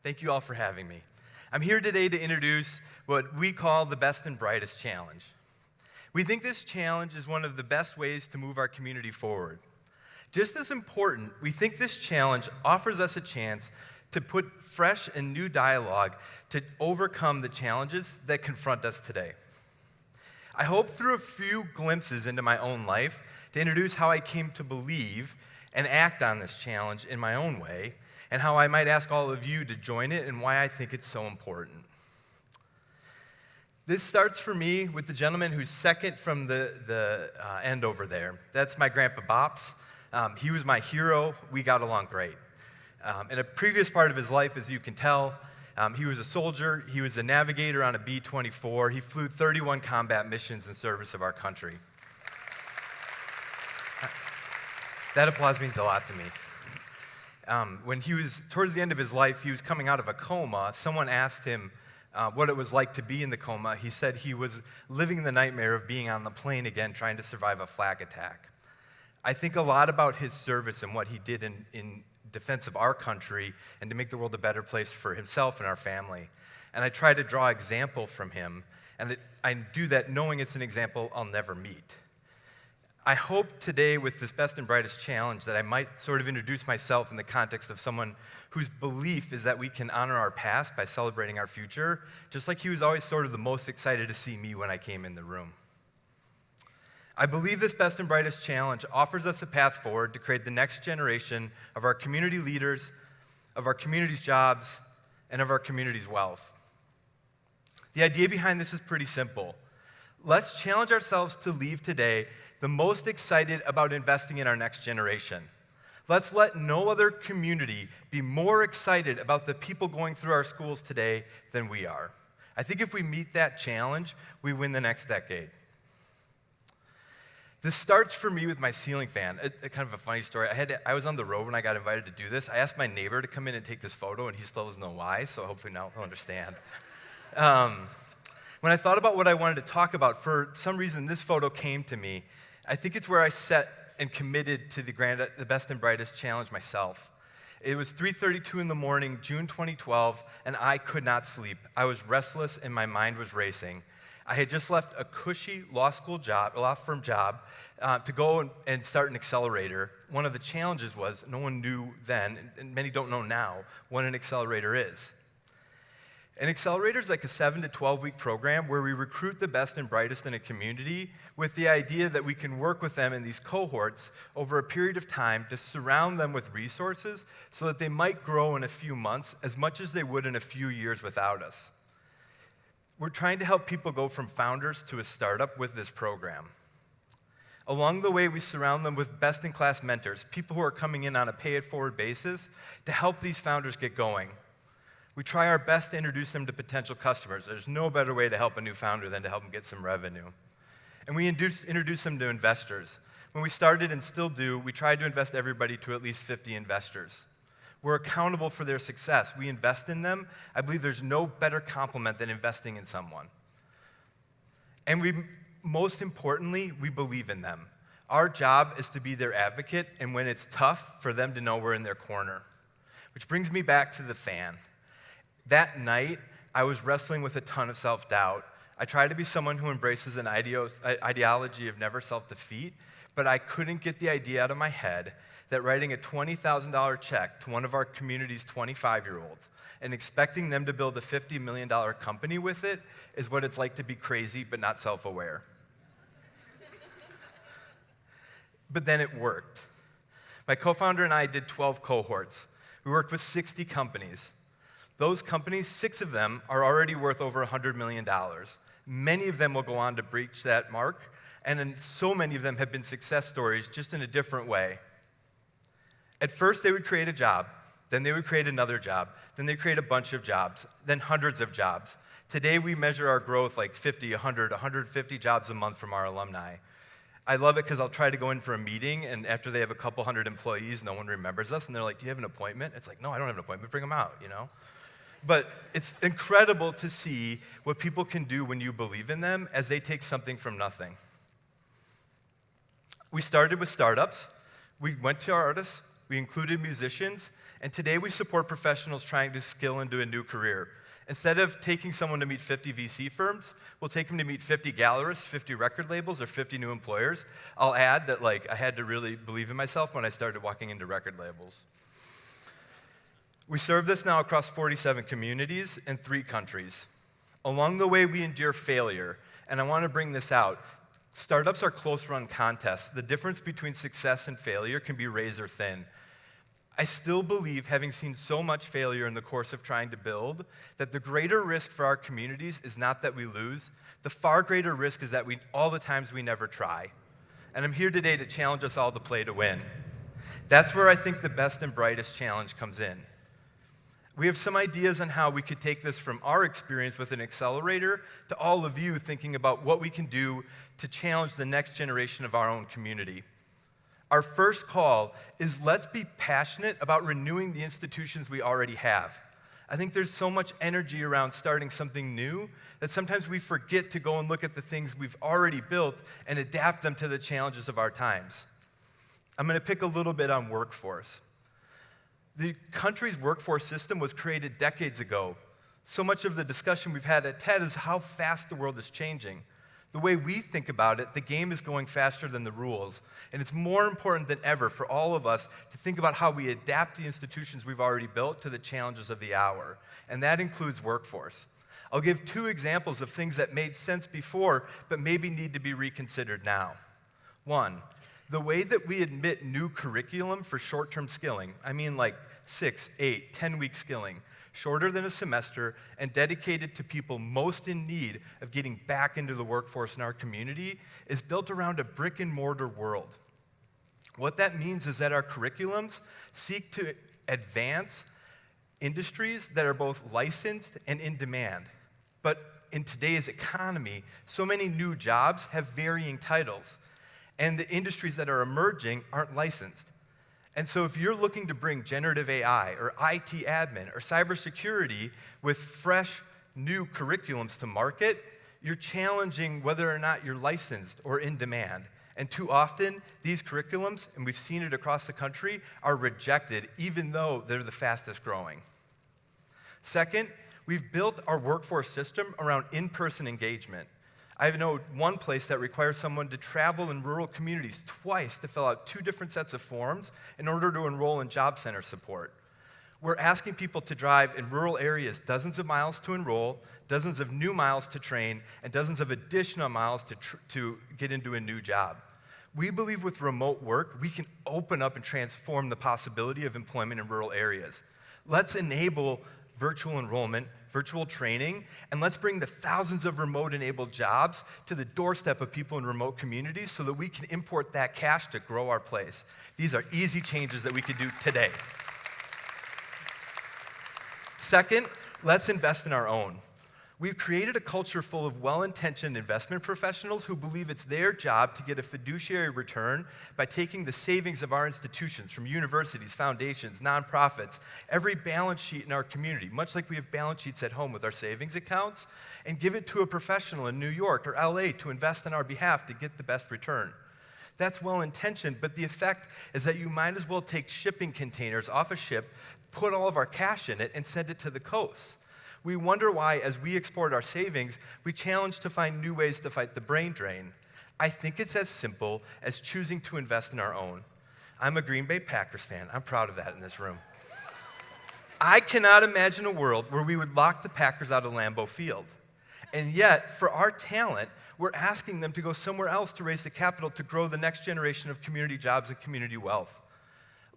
Thank you all for having me. I'm here today to introduce what we call the Best and Brightest Challenge. We think this challenge is one of the best ways to move our community forward. Just as important, we think this challenge offers us a chance to put fresh and new dialogue to overcome the challenges that confront us today. I hope through a few glimpses into my own life to introduce how I came to believe and act on this challenge in my own way, and how I might ask all of you to join it and why I think it's so important. This starts for me with the gentleman who's second from the end over there. That's my grandpa Bops. He was my hero. We got along great. In a previous part of his life, as you can tell, he was a soldier. He was a navigator on a B-24. He flew 31 combat missions in service of our country. That applause means a lot to me. When he was towards the end of his life, he was coming out of a coma. Someone asked him what it was like to be in the coma. He said he was living the nightmare of being on the plane again, trying to survive a flak attack. I think a lot about his service and what he did in defense of our country and to make the world a better place for himself and our family. And I try to draw example from him, and I do that knowing it's an example I'll never meet. I hope today with this Best and Brightest Challenge that I might sort of introduce myself in the context of someone whose belief is that we can honor our past by celebrating our future, just like he was always sort of the most excited to see me when I came in the room. I believe this Best and Brightest Challenge offers us a path forward to create the next generation of our community leaders, of our community's jobs, and of our community's wealth. The idea behind this is pretty simple. Let's challenge ourselves to leave today the most excited about investing in our next generation. Let's let no other community be more excited about the people going through our schools today than we are. I think if we meet that challenge, we win the next decade. This starts for me with my ceiling fan. Kind of a funny story. I was on the road when I got invited to do this. I asked my neighbor to come in and take this photo, and he still doesn't know why, so hopefully now he'll understand. When I thought about what I wanted to talk about, for some reason this photo came to me. I think it's where I set and committed to the Best and Brightest Challenge myself. It was 3:32 in the morning, June 2012, and I could not sleep. I was restless and my mind was racing. I had just left a cushy law firm job, to go and start an accelerator. One of the challenges was no one knew then, and many don't know now, what an accelerator is. An accelerator is like a 7 to 12-week program where we recruit the best and brightest in a community with the idea that we can work with them in these cohorts over a period of time to surround them with resources so that they might grow in a few months as much as they would in a few years without us. We're trying to help people go from founders to a startup with this program. Along the way, we surround them with best-in-class mentors, people who are coming in on a pay-it-forward basis to help these founders get going. We try our best to introduce them to potential customers. There's no better way to help a new founder than to help them get some revenue. And we introduce them to investors. When we started and still do, we tried to invest everybody to at least 50 investors. We're accountable for their success. We invest in them. I believe there's no better compliment than investing in someone. And most importantly, we believe in them. Our job is to be their advocate, and when it's tough, for them to know we're in their corner. Which brings me back to the fan. That night, I was wrestling with a ton of self-doubt. I tried to be someone who embraces an ideology of never self-defeat, but I couldn't get the idea out of my head that writing a $20,000 check to one of our community's 25-year-olds and expecting them to build a $50 million company with it is what it's like to be crazy but not self-aware. But then it worked. My co-founder and I did 12 cohorts. We worked with 60 companies. Those companies, 6 of them are already worth over $100 million. Many of them will go on to breach that mark, and then so many of them have been success stories just in a different way. At first, they would create a job. Then they would create another job. Then they'd create a bunch of jobs. Then hundreds of jobs. Today, we measure our growth like 50, 100, 150 jobs a month from our alumni. I love it because I'll try to go in for a meeting, and after they have a couple hundred employees, no one remembers us, and they're like, do you have an appointment? It's like, no, I don't have an appointment. Bring them out, you know? But it's incredible to see what people can do when you believe in them as they take something from nothing. We started with startups. We went to our artists. We included musicians. And today we support professionals trying to skill into a new career. Instead of taking someone to meet 50 VC firms, we'll take them to meet 50 gallerists, 50 record labels, or 50 new employers. I'll add that I had to really believe in myself when I started walking into record labels. We serve this now across 47 communities in 3 countries. Along the way, we endure failure, and I want to bring this out. Startups are close-run contests. The difference between success and failure can be razor thin. I still believe, having seen so much failure in the course of trying to build, that the greater risk for our communities is not that we lose. The far greater risk is that all the times we never try. And I'm here today to challenge us all to play to win. That's where I think the best and brightest challenge comes in. We have some ideas on how we could take this from our experience with an accelerator to all of you thinking about what we can do to challenge the next generation of our own community. Our first call is let's be passionate about renewing the institutions we already have. I think there's so much energy around starting something new that sometimes we forget to go and look at the things we've already built and adapt them to the challenges of our times. I'm going to pick a little bit on workforce. The country's workforce system was created decades ago. So much of the discussion we've had at TED is how fast the world is changing. The way we think about it, the game is going faster than the rules. And it's more important than ever for all of us to think about how we adapt the institutions we've already built to the challenges of the hour. And that includes workforce. I'll give 2 examples of things that made sense before, but maybe need to be reconsidered now. 1, the way that we admit new curriculum for short-term skilling, I mean 6, 8, 10-week skilling, shorter than a semester, and dedicated to people most in need of getting back into the workforce in our community, is built around a brick-and-mortar world. What that means is that our curriculums seek to advance industries that are both licensed and in demand. But in today's economy, so many new jobs have varying titles, and the industries that are emerging aren't licensed. And so if you're looking to bring generative AI or IT admin or cybersecurity with fresh, new curriculums to market, you're challenging whether or not you're licensed or in demand. And too often, these curriculums, and we've seen it across the country, are rejected even though they're the fastest growing. Second, we've built our workforce system around in-person engagement. I know one place that requires someone to travel in rural communities twice to fill out 2 different sets of forms in order to enroll in job center support. We're asking people to drive in rural areas dozens of miles to enroll, dozens of new miles to train, and dozens of additional miles to get into a new job. We believe with remote work, we can open up and transform the possibility of employment in rural areas. Let's enable virtual enrollment, virtual training, and let's bring the thousands of remote-enabled jobs to the doorstep of people in remote communities so that we can import that cash to grow our place. These are easy changes that we could do today. Second, let's invest in our own. We've created a culture full of well-intentioned investment professionals who believe it's their job to get a fiduciary return by taking the savings of our institutions from universities, foundations, nonprofits, every balance sheet in our community, much like we have balance sheets at home with our savings accounts, and give it to a professional in New York or LA to invest on our behalf to get the best return. That's well-intentioned, but the effect is that you might as well take shipping containers off a ship, put all of our cash in it, and send it to the coast. We wonder why, as we export our savings, we challenge to find new ways to fight the brain drain. I think it's as simple as choosing to invest in our own. I'm a Green Bay Packers fan. I'm proud of that in this room. I cannot imagine a world where we would lock the Packers out of Lambeau Field. And yet, for our talent, we're asking them to go somewhere else to raise the capital to grow the next generation of community jobs and community wealth.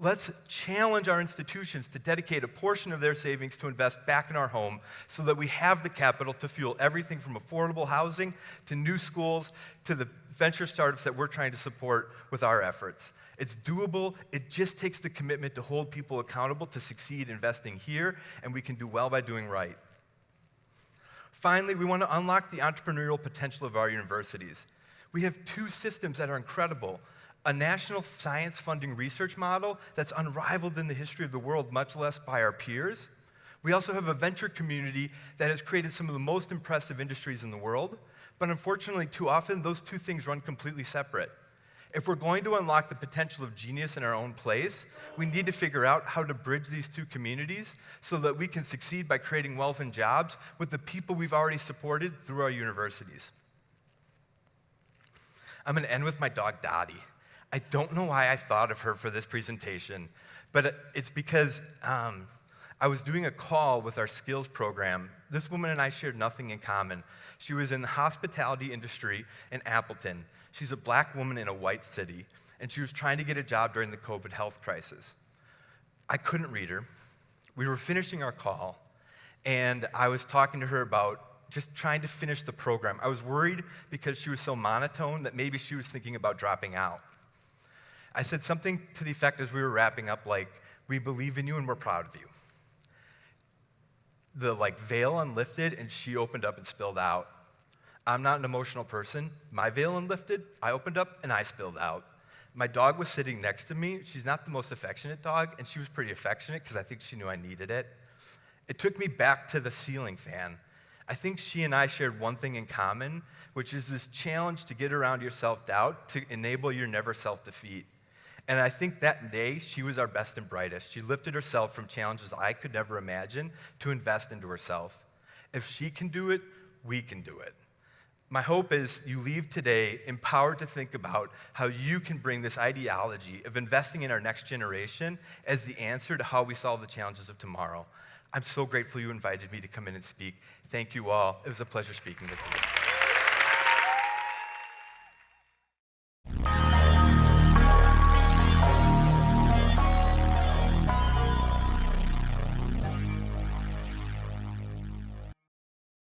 Let's challenge our institutions to dedicate a portion of their savings to invest back in our home so that we have the capital to fuel everything from affordable housing to new schools to the venture startups that we're trying to support with our efforts. It's doable. It just takes the commitment to hold people accountable to succeed investing here, and we can do well by doing right. Finally, we want to unlock the entrepreneurial potential of our universities. We have 2 systems that are incredible. A national science funding research model that's unrivaled in the history of the world, much less by our peers. We also have a venture community that has created some of the most impressive industries in the world, but unfortunately, too often, those 2 things run completely separate. If we're going to unlock the potential of genius in our own place, we need to figure out how to bridge these two communities so that we can succeed by creating wealth and jobs with the people we've already supported through our universities. I'm going to end with my dog, Dottie. I don't know why I thought of her for this presentation, but it's because I was doing a call with our skills program. This woman and I shared nothing in common. She was in the hospitality industry in Appleton. She's a black woman in a white city, and she was trying to get a job during the COVID health crisis. I couldn't read her. We were finishing our call, and I was talking to her about just trying to finish the program. I was worried because she was so monotone that maybe she was thinking about dropping out. I said something to the effect as we were wrapping up, like, "We believe in you and we're proud of you." The veil unlifted, and she opened up and spilled out. I'm not an emotional person. My veil unlifted, I opened up, and I spilled out. My dog was sitting next to me. She's not the most affectionate dog, and she was pretty affectionate because I think she knew I needed it. It took me back to the ceiling fan. I think she and I shared one thing in common, which is this challenge to get around your self-doubt to enable your never self-defeat. And I think that day, she was our best and brightest. She lifted herself from challenges I could never imagine to invest into herself. If she can do it, we can do it. My hope is you leave today empowered to think about how you can bring this ideology of investing in our next generation as the answer to how we solve the challenges of tomorrow. I'm so grateful you invited me to come in and speak. Thank you all. It was a pleasure speaking with you.